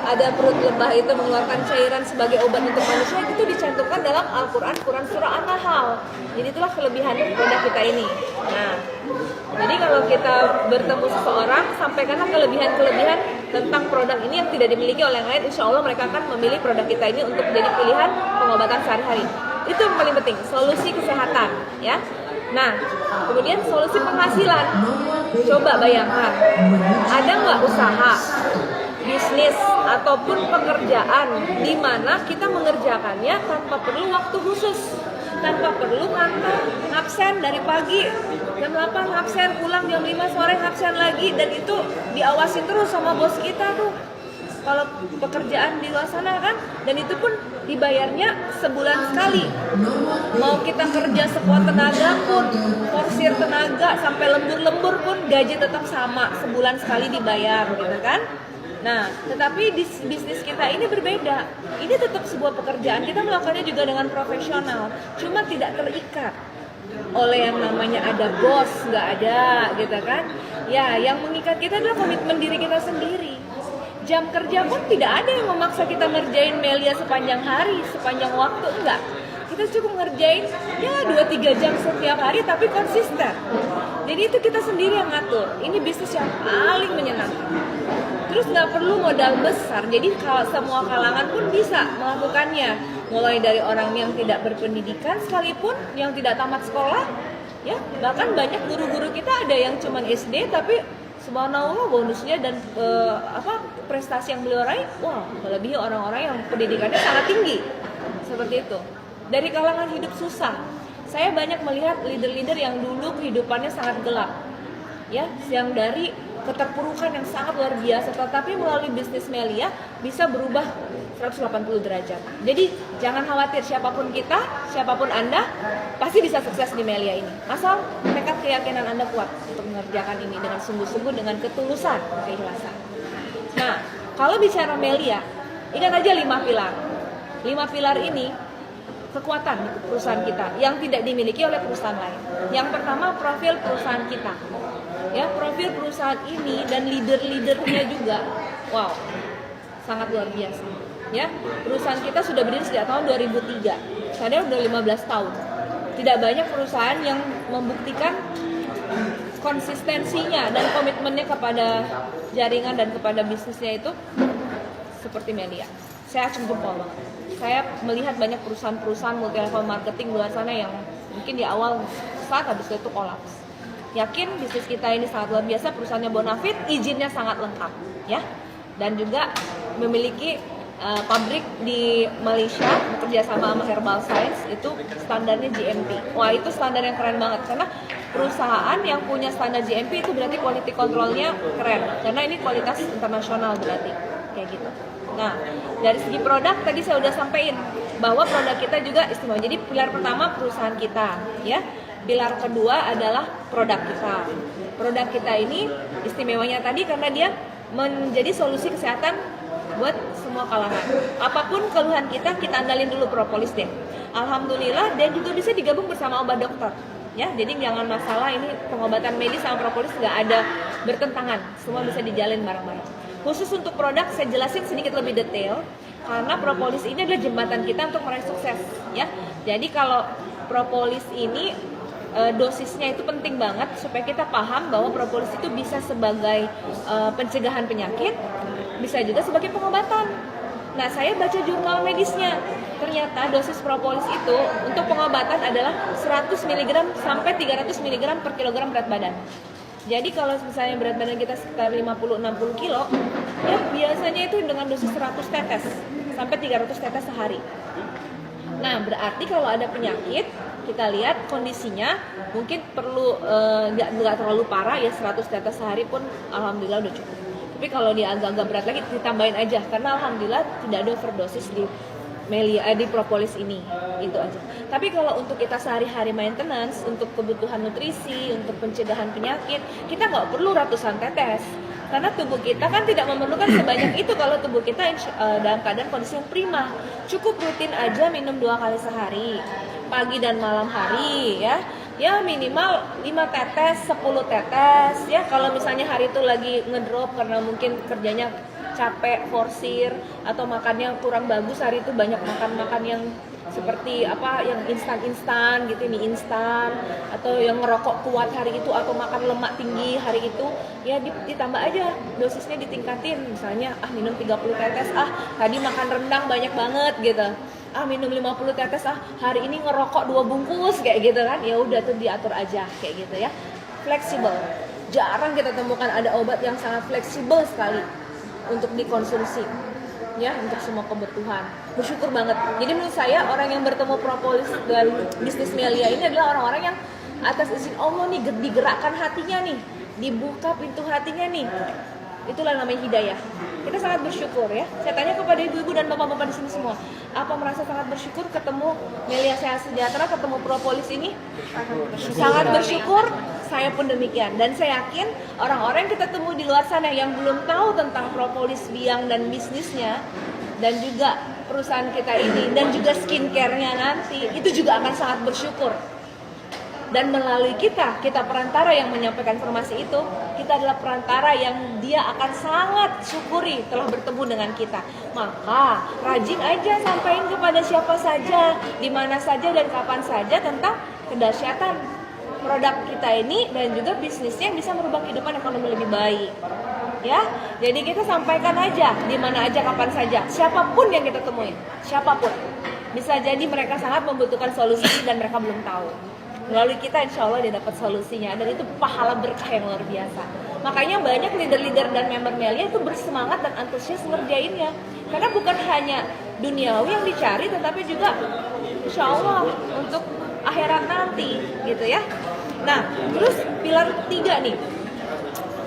ada perut lebah itu mengeluarkan cairan sebagai obat untuk manusia, itu dicantumkan dalam Al-Quran, Quran surah An-Nahl. Jadi itulah kelebihan produk kita ini. Nah, jadi kalau kita bertemu seseorang, sampaikanlah kelebihan-kelebihan tentang produk ini yang tidak dimiliki oleh yang lain. Insya Allah mereka akan memilih produk kita ini untuk jadi pilihan pengobatan sehari-hari. Itu yang paling penting, solusi kesehatan, ya. Nah, kemudian solusi penghasilan. Coba bayangkan, ada nggak usaha, bisnis, ataupun pekerjaan di mana kita mengerjakannya tanpa perlu waktu khusus, tanpa perlu kantor, absen dari pagi, jam 8 absen, pulang jam 5 sore absen lagi, dan itu diawasin terus sama bos kita tuh. Kalau pekerjaan di luar sana kan, dan itu pun dibayarnya sebulan sekali. Mau kita kerja sekuat tenaga pun, forsir tenaga sampai lembur-lembur pun gaji tetap sama, sebulan sekali dibayar, gitu kan? Nah, tetapi di bisnis kita ini berbeda. Ini tetap sebuah pekerjaan, kita melakukannya juga dengan profesional, cuma tidak terikat oleh yang namanya ada bos, nggak ada, gitu kan? Ya, yang mengikat kita adalah komitmen diri kita sendiri. Jam kerja pun tidak ada yang memaksa kita ngerjain Melia sepanjang hari, sepanjang waktu, enggak. Kita cukup ngerjain ya 2-3 jam setiap hari tapi konsisten. Jadi itu kita sendiri yang ngatur. Ini bisnis yang paling menyenangkan. Terus nggak perlu modal besar, jadi kalau semua kalangan pun bisa melakukannya. Mulai dari orang yang tidak berpendidikan sekalipun, yang tidak tamat sekolah, ya bahkan banyak guru-guru kita ada yang cuman SD tapi subhanallah bonusnya dan prestasi yang beliau raih, wah melebihi orang-orang yang pendidikannya sangat tinggi. Seperti itu. Dari kalangan hidup susah, saya banyak melihat leader-leader yang dulu kehidupannya sangat gelap, ya, yang dari keterpurukan yang sangat luar biasa, tetapi melalui bisnis Melia bisa berubah 180 derajat. Jadi jangan khawatir, siapapun kita, siapapun Anda, pasti bisa sukses di Melia ini. Asal tekad keyakinan Anda kuat untuk mengerjakan ini dengan sungguh-sungguh, dengan ketulusan, keikhlasan. Nah, kalau bicara Melia, ingat aja 5 pilar. 5 pilar ini kekuatan di perusahaan kita yang tidak dimiliki oleh perusahaan lain. Yang pertama, profil perusahaan kita. Ya, profil perusahaan ini dan leader-leadernya juga, wow, sangat luar biasa. Ya, perusahaan kita sudah berdiri sejak tahun 2003. Saya udah 15 tahun. Tidak banyak perusahaan yang membuktikan konsistensinya dan komitmennya kepada jaringan dan kepada bisnisnya itu seperti Melia. Saya acung jempol banget. Saya melihat banyak perusahaan-perusahaan multi level marketing luar sana yang mungkin di awal saat habis itu kolaps. Yakin bisnis kita ini sangat luar biasa, perusahaannya bonafit, izinnya sangat lengkap, ya, dan juga memiliki pabrik di Malaysia bekerja sama Herbal Science, itu standarnya GMP. Wah, itu standar yang keren banget karena perusahaan yang punya standar GMP itu berarti quality controlnya keren, karena ini kualitas internasional berarti kayak gitu. Nah, dari segi produk tadi saya udah sampaikan bahwa produk kita juga istimewa. Jadi pilar pertama perusahaan kita, ya. Pilar kedua adalah produk kita. Produk kita ini istimewanya tadi karena dia menjadi solusi kesehatan buat semua kalangan. Apapun keluhan kita andalin dulu propolis deh. Alhamdulillah, dan juga bisa digabung bersama obat dokter. Ya, jadi jangan masalah ini pengobatan medis sama propolis nggak ada bertentangan. Semua bisa dijalin bareng-bareng. Khusus untuk produk saya jelasin sedikit lebih detail karena propolis ini adalah jembatan kita untuk meraih sukses. Ya, jadi kalau propolis ini dosisnya itu penting banget supaya kita paham bahwa propolis itu bisa sebagai pencegahan penyakit, bisa juga sebagai pengobatan. Nah, saya baca jurnal medisnya, ternyata dosis propolis itu untuk pengobatan adalah 100 mg sampai 300 mg per kilogram berat badan. Jadi kalau misalnya berat badan kita sekitar 50-60 kilo, ya biasanya itu dengan dosis 100 tetes sampai 300 tetes sehari. Nah, berarti kalau ada penyakit, kita lihat kondisinya mungkin perlu nggak terlalu parah ya, 100 tetes sehari pun alhamdulillah udah cukup. Tapi kalau dia agak-agak berat lagi ditambahin aja karena alhamdulillah tidak ada overdosis di Melia di propolis ini, itu aja. Tapi kalau untuk kita sehari-hari maintenance, untuk kebutuhan nutrisi, untuk pencegahan penyakit, kita nggak perlu ratusan tetes. Karena tubuh kita kan tidak memerlukan sebanyak itu kalau tubuh kita dalam keadaan kondisi yang prima. Cukup rutin aja minum 2 kali sehari, pagi dan malam hari, ya. Ya minimal 5 tetes, 10 tetes, ya. Kalau misalnya hari itu lagi ngedrop karena mungkin kerjanya capek forsir atau makannya kurang bagus hari itu, banyak makan yang seperti apa yang instan gitu, mie instan, atau yang ngerokok kuat hari itu, atau makan lemak tinggi hari itu, ya ditambah aja dosisnya, ditingkatin. Misalnya minum 30 tetes, tadi makan rendang banyak banget gitu, minum 50 tetes, hari ini ngerokok 2 bungkus kayak gitu kan. Ya udah tuh diatur aja kayak gitu ya. Fleksibel. Jarang kita temukan ada obat yang sangat fleksibel sekali untuk dikonsumsi ya, untuk semua kebutuhan. Bersyukur banget. Jadi menurut saya orang yang bertemu propolis dan bisnis Melia ini adalah orang-orang yang atas izin Allah nih digerakkan hatinya nih, dibuka pintu hatinya nih. Itulah namanya hidayah. Kita sangat bersyukur ya. Saya tanya kepada ibu-ibu dan bapak-bapak di sini semua, apa merasa sangat bersyukur ketemu Melia Sehat Sejahtera, ketemu propolis ini? Sangat bersyukur. Saya pun demikian, dan saya yakin orang-orang yang kita temui di luar sana yang belum tahu tentang propolis biang dan bisnisnya, dan juga perusahaan kita ini, dan juga skincare-nya nanti, itu juga akan sangat bersyukur. Dan melalui kita perantara yang menyampaikan informasi itu, kita adalah perantara yang dia akan sangat syukuri telah bertemu dengan kita. Maka rajin aja sampaikan kepada siapa saja, di mana saja dan kapan saja tentang kedahsyatan produk kita ini dan juga bisnisnya yang bisa merubah kehidupan ekonomi lebih baik. Ya, jadi kita sampaikan aja di mana aja kapan saja, siapapun yang kita temuin, siapapun. Bisa jadi mereka sangat membutuhkan solusi dan mereka belum tahu. Melalui kita insya Allah dia dapat solusinya, dan itu pahala berkah yang luar biasa. Makanya banyak leader-leader dan member Melia itu bersemangat dan antusias ngerjainnya, karena bukan hanya duniawi yang dicari, tetapi juga insya Allah untuk akhirat nanti gitu ya. Nah, terus pilar ketiga nih.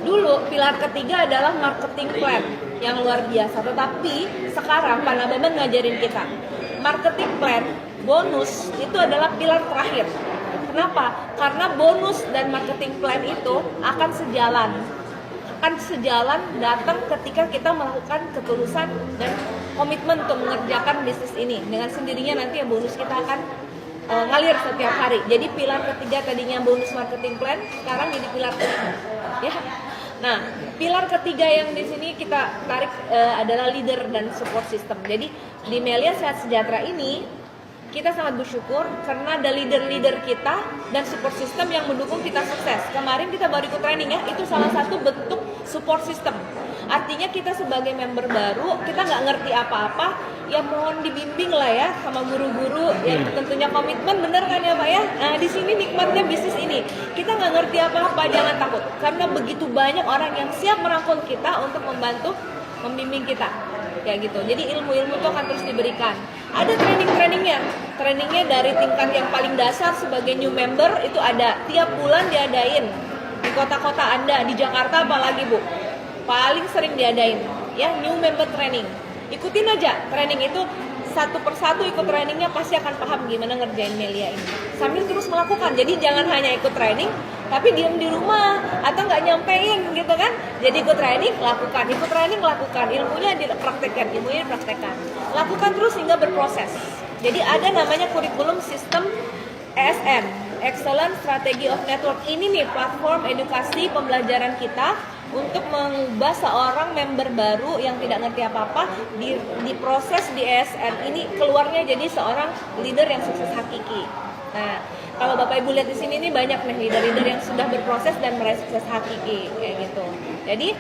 Dulu pilar ketiga adalah marketing plan yang luar biasa, tetapi sekarang Pak Nababan ngajarin kita marketing plan, bonus itu adalah pilar terakhir. Kenapa? Karena bonus dan marketing plan itu akan sejalan datang ketika kita melakukan ketulusan dan komitmen untuk mengerjakan bisnis ini. Dengan sendirinya nanti bonus kita akan ngalir setiap hari. Jadi pilar ketiga tadinya bonus marketing plan, sekarang jadi pilar ketiga. Ya. Nah, pilar ketiga yang di sini kita tarik adalah leader dan support system. Jadi di Melia Sehat Sejahtera ini kita sangat bersyukur karena ada leader-leader kita dan support system yang mendukung kita sukses. Kemarin kita baru ikut training ya, itu salah satu bentuk support system. Artinya kita sebagai member baru, kita nggak ngerti apa-apa, ya mohon dibimbing lah ya sama guru-guru yang tentunya komitmen, bener kan ya Pak ya? Nah di sini nikmatnya bisnis ini, kita nggak ngerti apa-apa, jangan takut, karena begitu banyak orang yang siap merangkul kita untuk membantu, membimbing kita, kayak gitu. Jadi ilmu-ilmu itu akan terus diberikan. Ada trainingnya dari tingkat yang paling dasar sebagai new member itu ada, tiap bulan diadain di kota-kota Anda, di Jakarta apalagi Bu. Paling sering diadain ya new member training. Ikutin aja training itu, satu persatu ikut trainingnya pasti akan paham gimana ngerjain Melia ini. Sambil terus melakukan. Jadi jangan hanya ikut training tapi diam di rumah atau nggak nyampein gitu kan. Jadi ikut training lakukan, ikut training lakukan, ilmunya dipraktekkan, lakukan terus hingga berproses. Jadi ada namanya kurikulum sistem ESN, Excellent Strategy of Network. Ini nih platform edukasi pembelajaran kita untuk mengubah seorang member baru yang tidak ngerti apa-apa diproses di ESN ini keluarnya jadi seorang leader yang sukses hakiki. Nah, kalau Bapak Ibu lihat di sini nih banyak nih leader-leader yang sudah berproses dan meraih sukses hakiki kayak gitu. Jadi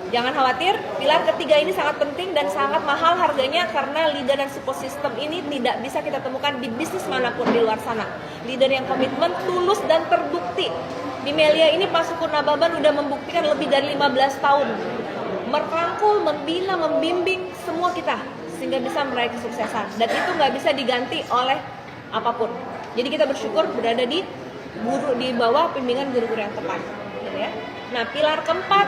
jangan khawatir, pilar ketiga ini sangat penting dan sangat mahal harganya karena leader dan support system ini tidak bisa kita temukan di bisnis manapun di luar sana. Leader yang komitmen, tulus dan terbukti. Di Melia ini Pak Syukur Nababan udah membuktikan lebih dari 15 tahun merangkul, membina, membimbing semua kita sehingga bisa meraih kesuksesan, dan itu nggak bisa diganti oleh apapun. Jadi kita bersyukur berada di bawah bimbingan guru-guru yang tepat gitu ya. Nah, pilar keempat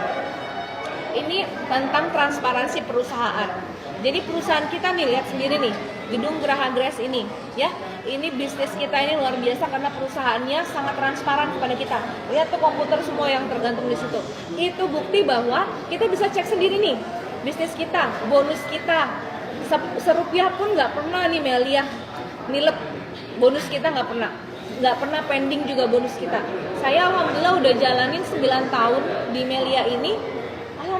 ini tentang transparansi perusahaan. Jadi perusahaan kita nih, lihat sendiri nih, Gedung Geraha Grace ini ya. Ini bisnis kita ini luar biasa karena perusahaannya sangat transparan kepada kita. Lihat tuh komputer semua yang tergantung di situ. Itu bukti bahwa kita bisa cek sendiri nih bisnis kita, bonus kita. Serupiah pun nggak pernah nih Melia nilep bonus kita, nggak pernah pending juga bonus kita. Saya alhamdulillah udah jalanin 9 tahun di Melia ini.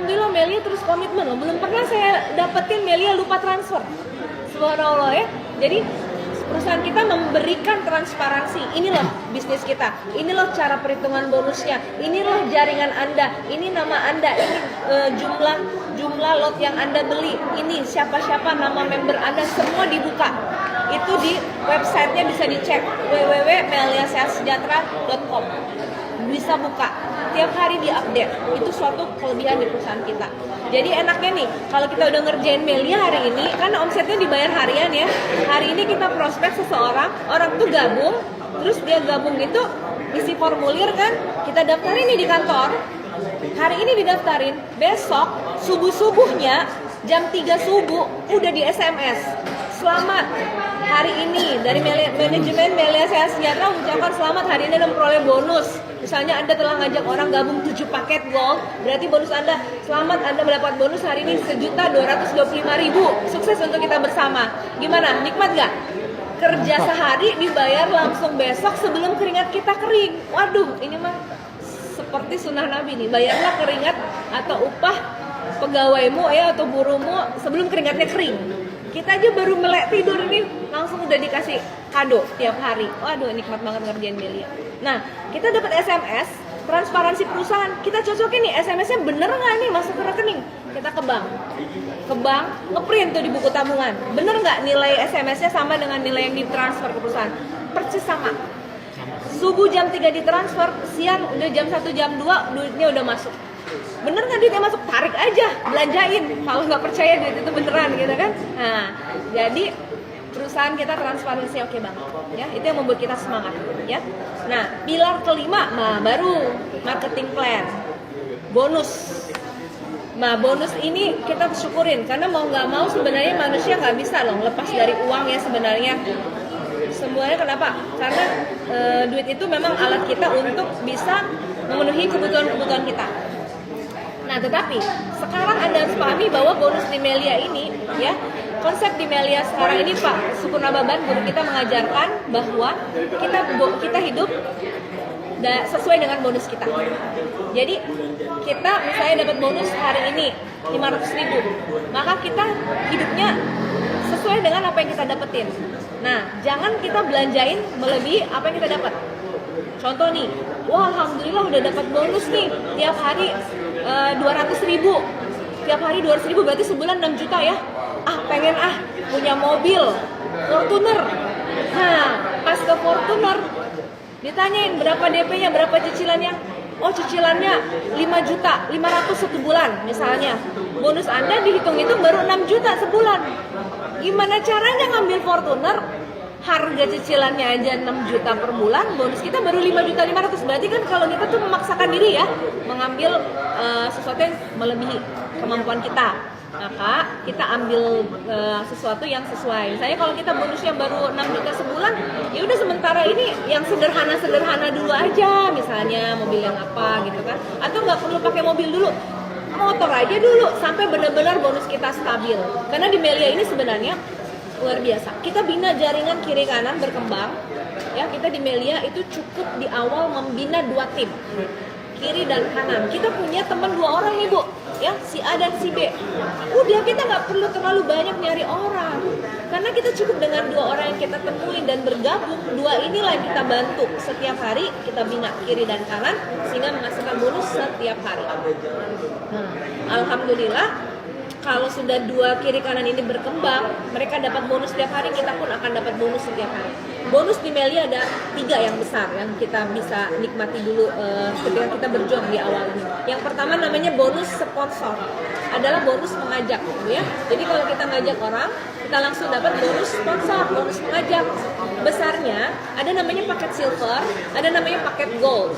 alhamdulillah Melia terus komitmen loh. Belum pernah saya dapetin Melia lupa transfer. Subhanallah ya. Jadi perusahaan kita memberikan transparansi. Ini loh bisnis kita. Ini loh cara perhitungan bonusnya. Ini loh jaringan Anda. Ini nama Anda. Ini jumlah lot yang Anda beli. Ini siapa-siapa nama member Anda, semua dibuka. Itu di websitenya bisa dicek, www.meliasehatsejahtera.com. Bisa buka, tiap hari diupdate. Itu suatu kelebihan di perusahaan kita. Jadi enaknya nih, kalau kita udah ngerjain Melia hari ini, kan omsetnya dibayar harian ya. Hari ini kita prospek seseorang, orang tuh gabung, terus dia gabung itu isi formulir kan, kita daftarin nih di kantor. Hari ini didaftarin, besok subuh-subuhnya jam 3 subuh udah di SMS. Selamat hari ini dari manajemen Melia Sehat Sejahtera mengucapkan selamat hari ini Anda memperoleh bonus. Misalnya Anda telah ngajak orang gabung 7 paket gold, berarti bonus Anda, selamat Anda mendapat bonus hari ini 1.225.000. Sukses untuk kita bersama. Gimana? Nikmat gak? Kerja sehari dibayar langsung besok sebelum keringat kita kering. Waduh, ini mah seperti sunnah Nabi nih. Bayarlah keringat atau upah pegawaimu ya atau buruhmu sebelum keringatnya kering. Kita aja baru melek tidur ini langsung udah dikasih kado tiap hari. Waduh, nikmat banget ngerjain Melia. Nah, kita dapat SMS transparansi perusahaan. Kita cocokin nih SMS-nya bener nggak nih masuk ke rekening. Kita ke bank, ngeprint tuh di buku tabungan. Bener nggak nilai SMS-nya sama dengan nilai yang ditransfer ke perusahaan? Persis sama. Subuh jam 3 ditransfer, siang udah jam 1 jam 2 duitnya udah masuk. Bener nggak duitnya masuk? Tarik aja, belanjain. Kalau nggak percaya duit itu beneran gitu kan. Nah, jadi perusahaan kita transparansi oke banget ya. Itu yang membuat kita semangat ya. Nah, pilar kelima, nah baru marketing plan, bonus. Nah, bonus ini kita syukurin karena mau nggak mau sebenarnya manusia nggak bisa loh lepas dari uang ya sebenarnya. Semuanya kenapa? Karena duit itu memang alat kita untuk bisa memenuhi kebutuhan-kebutuhan kita. Nah, tetapi sekarang Anda harus pahami bahwa bonus di Melia ini ya, konsep di Melia sekarang ini Pak Sukun Nababan guru kita mengajarkan bahwa kita hidup sesuai dengan bonus kita. Jadi kita misalnya dapat bonus hari ini 500.000, maka kita hidupnya sesuai dengan apa yang kita dapetin. Nah, jangan kita belanjain melebihi apa yang kita dapat. Contoh nih, wah alhamdulillah udah dapat bonus nih tiap hari 200.000, tiap hari 200.000 berarti sebulan 6 juta ya. Pengen punya mobil Fortuner. Nah, pas ke Fortuner ditanyain berapa DP-nya, berapa cicilannya. Oh, cicilannya 5 juta, 500 satu bulan misalnya. Bonus Anda dihitung itu baru 6 juta sebulan. Gimana caranya ngambil Fortuner? Harga cicilannya aja 6 juta per bulan, bonus kita baru 5.500.000. Berarti kan kalau kita tuh memaksakan diri ya, mengambil sesuatu yang melebihi kemampuan kita. Maka kita ambil sesuatu yang sesuai. Misalnya kalau kita bonusnya baru 6 juta sebulan, ya udah sementara ini yang sederhana-sederhana dulu aja, misalnya mobil yang apa gitu kan. Atau nggak perlu pakai mobil dulu, motor aja dulu sampai benar-benar bonus kita stabil. Karena di Melia ini sebenarnya luar biasa. Kita bina jaringan kiri kanan berkembang. Ya, kita di Melia itu cukup di awal membina 2 tim. Kiri dan kanan. Kita punya teman 2 orang nih, Bu. Ya, si A dan si B. Udah, kita nggak perlu terlalu banyak nyari orang. Karena kita cukup dengan 2 orang yang kita temuin dan bergabung. 2 inilah yang kita bantu setiap hari, kita bina kiri dan kanan sehingga menghasilkan bonus setiap hari. Alhamdulillah. Kalau sudah 2 kiri kanan ini berkembang, mereka dapat bonus setiap hari, kita pun akan dapat bonus setiap hari. Bonus di Melia ada 3 yang besar yang kita bisa nikmati dulu ketika kita berjuang di awal ini. Yang pertama namanya bonus sponsor, adalah bonus mengajak, ya. Jadi kalau kita ngajak orang, kita langsung dapat bonus sponsor, bonus mengajak. Besarnya ada namanya paket silver, ada namanya paket gold.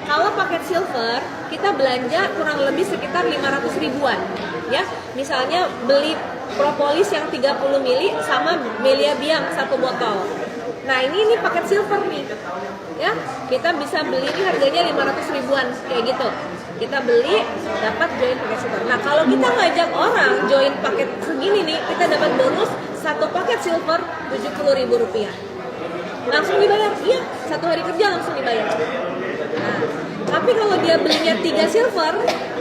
Kalau paket silver, kita belanja kurang lebih sekitar 500 ribuan. Ya, misalnya beli propolis yang 30 mili sama Melia Biang 1 botol. Nah, ini paket silver nih. Ya, kita bisa beli ini harganya 500 ribuan kayak gitu. Kita beli dapat join paket silver. Nah, kalau kita ngajak orang join paket segini nih, kita dapat bonus 1 paket silver 70.000 rupiah. Langsung dibayar. Iya, 1 hari kerja langsung dibayar. Nah, tapi kalau dia belinya 3 silver,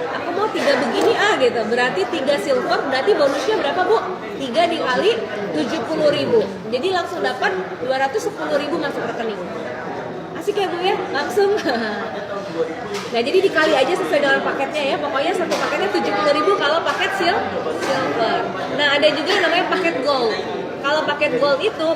aku mau 3 3 begini gitu. Berarti 3 silver, berarti bonusnya berapa Bu? 3 dikali 70.000. Jadi langsung dapat 210.000 masuk rekening. Asik ya Bu ya? Langsung. Nah jadi dikali aja sesuai dengan paketnya ya. Pokoknya satu paketnya 70.000 kalau paket silver. Nah ada juga yang namanya paket gold. Kalau paket gold itu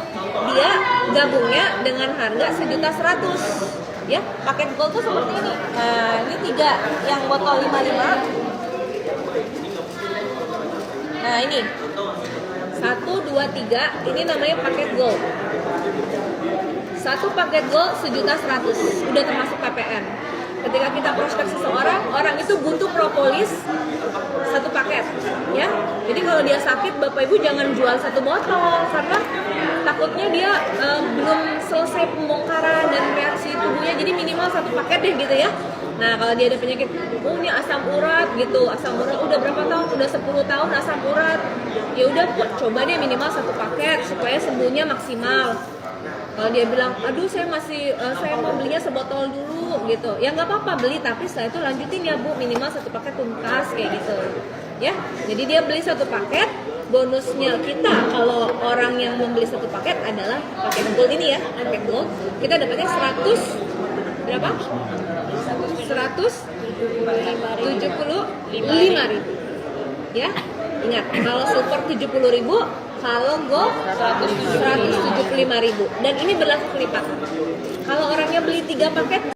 dia gabungnya dengan harga 1.100.000 ya. Paket gold tuh seperti ini. Nah ini 3 yang botol 55. Nah ini 1, 2, 3 ini namanya paket gold. Satu paket gold 1.100.000 udah termasuk PPN. Ketika kita prospek seseorang, orang itu butuh propolis satu paket, ya. Jadi kalau dia sakit, Bapak Ibu jangan jual satu botol karena takutnya dia belum selesai pembongkaran dan reaksi tubuhnya. Jadi minimal satu paket deh gitu ya. Nah kalau dia ada penyakit, ini asam urat gitu, asam urat udah berapa tahun? Udah 10 tahun asam urat. Ya udah coba deh minimal satu paket supaya sembuhnya maksimal. Kalau dia bilang, aduh saya mau belinya sebotol dulu gitu, ya nggak apa-apa beli, tapi setelah itu lanjutin ya Bu, minimal satu paket tuntas kayak gitu, ya. Jadi dia beli satu paket, bonusnya kita kalau orang yang membeli satu paket adalah paket gold ini ya, paket gold, kita dapatnya 100 berapa? 175.000, ya. Ingat, kalau silver 70.000, kalau gold 175.000, dan ini berlaku kelipatan. Kalau orangnya beli 3 paket